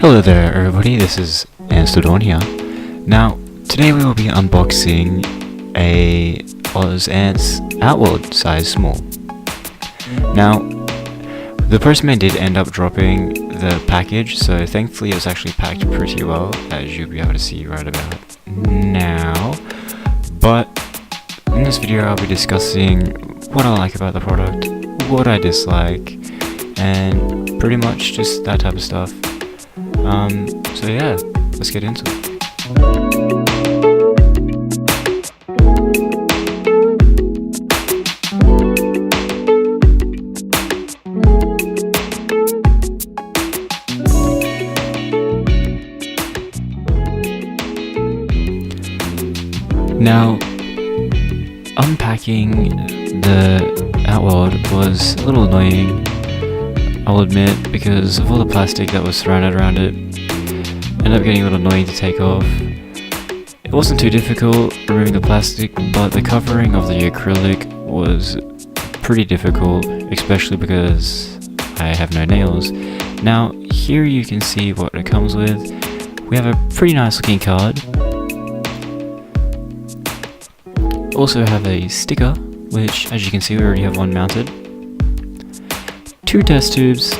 Hello there everybody, this is Anstodon here. Now, today we will be unboxing a Oz Ants Outworld size small. Now, the postman did end up dropping the package, so thankfully it was actually packed pretty well, as you'll be able to see right about now. But in this video I'll be discussing what I like about the product, what I dislike, and pretty much just that type of stuff. So yeah, let's get into it. Now, unpacking the Outworld was a little annoying, I'll admit, because of all the plastic that was surrounded around it. Ended up getting a little annoying to take off. It wasn't too difficult removing the plastic, but the covering of the acrylic was pretty difficult, especially because I have no nails. Now, here you can see what it comes with. We have a pretty nice looking card. Also have a sticker, which, as you can see, we already have one mounted. 2 test tubes,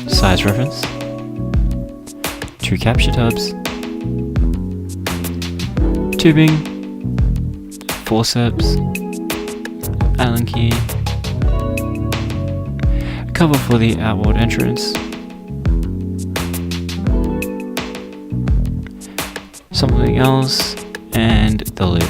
size reference, 2 capture tubs, tubing, forceps, Allen key, cover for the Outworld entrance, something else, and the lid.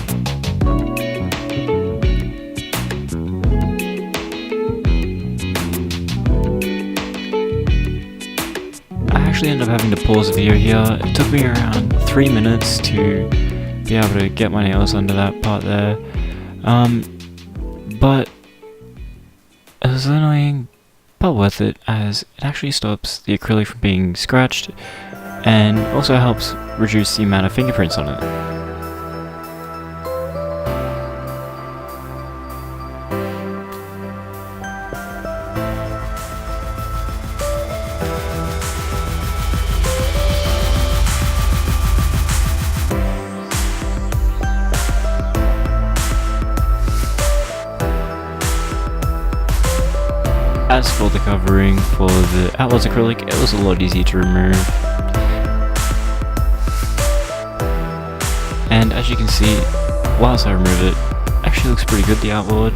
I actually ended up having to pause the video here. It took me around 3 minutes to be able to get my nails under that part there. But it was annoying, but worth it, as it actually stops the acrylic from being scratched and also helps reduce the amount of fingerprints on it. As for the covering for the Outworld's acrylic, it was a lot easier to remove. And as you can see, whilst I remove it, actually looks pretty good, the Outworld.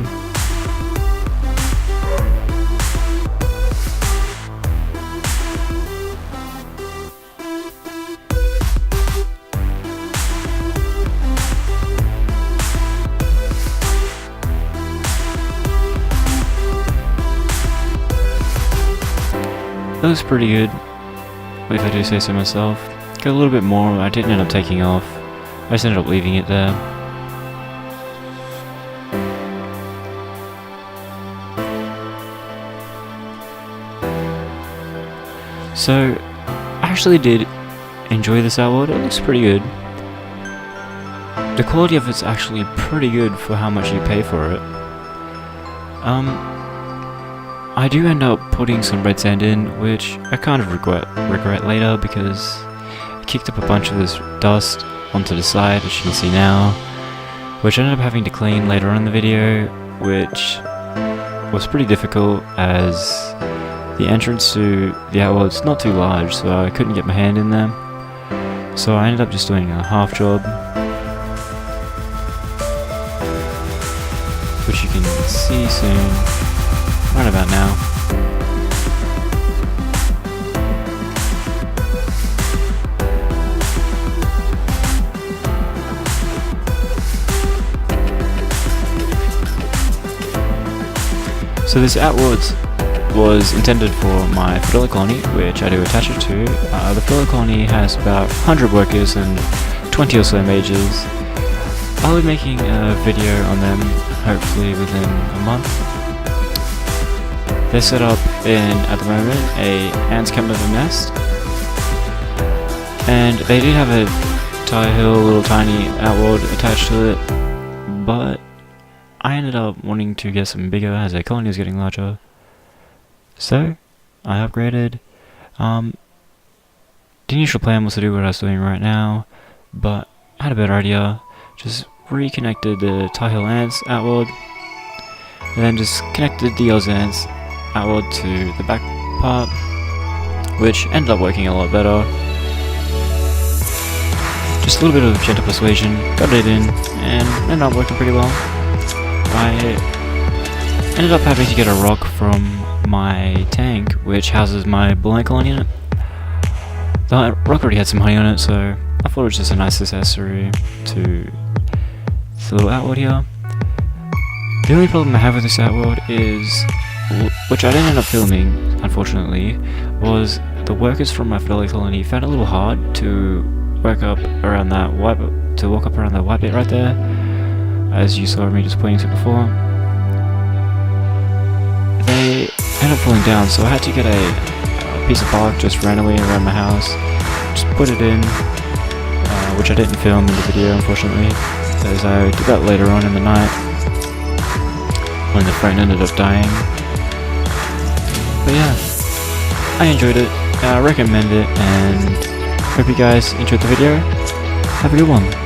That was pretty good, if I do say so myself. Got a little bit more, I didn't end up taking off. I just ended up leaving it there. So, I actually did enjoy this Outworld. It looks pretty good. The quality of it's actually pretty good for how much you pay for it. I do end up putting some red sand in, which I kind of regret later, because it kicked up a bunch of this dust onto the side, as you can see now, which I ended up having to clean later on in the video, which was pretty difficult as the entrance to the Outworld's not too large, so I couldn't get my hand in there. So I ended up just doing a half job, which you can see soon. Right about now. So this Outworld was intended for my Fedora colony, which I do attach it to. The Fedora colony has about 100 workers and 20 or so mages. I'll be making a video on them, hopefully within a month. They're set up in, at the moment, a ants camp of a nest, and they did have a little tiny Outworld attached to it, but I ended up wanting to get some bigger as their colony was getting larger. So I upgraded, The initial plan was to do what I was doing right now, but I had a better idea. Just reconnected the Tar Heel Ants Outworld, and then just connected the Oz Ants Outworld to the back part, which ended up working a lot better. Just a little bit of gentle persuasion, got it in, and ended up working pretty well. I ended up having to get a rock from my tank, which houses my blind colony in it. The rock already had some honey on it, so I thought it was just a nice accessory to the little outworld here. The only problem I have with this outworld is, which I didn't end up filming, unfortunately, was the workers from my fidelity colony found it a little hard to walk up around that white bit right there, as you saw me just pointing to before. They ended up falling down, so I had to get a piece of bark just randomly around my house, just put it in, which I didn't film in the video, unfortunately, as I did that later on in the night when the friend ended up dying. But yeah, I enjoyed it, I recommend it, and hope you guys enjoyed the video. Have a good one.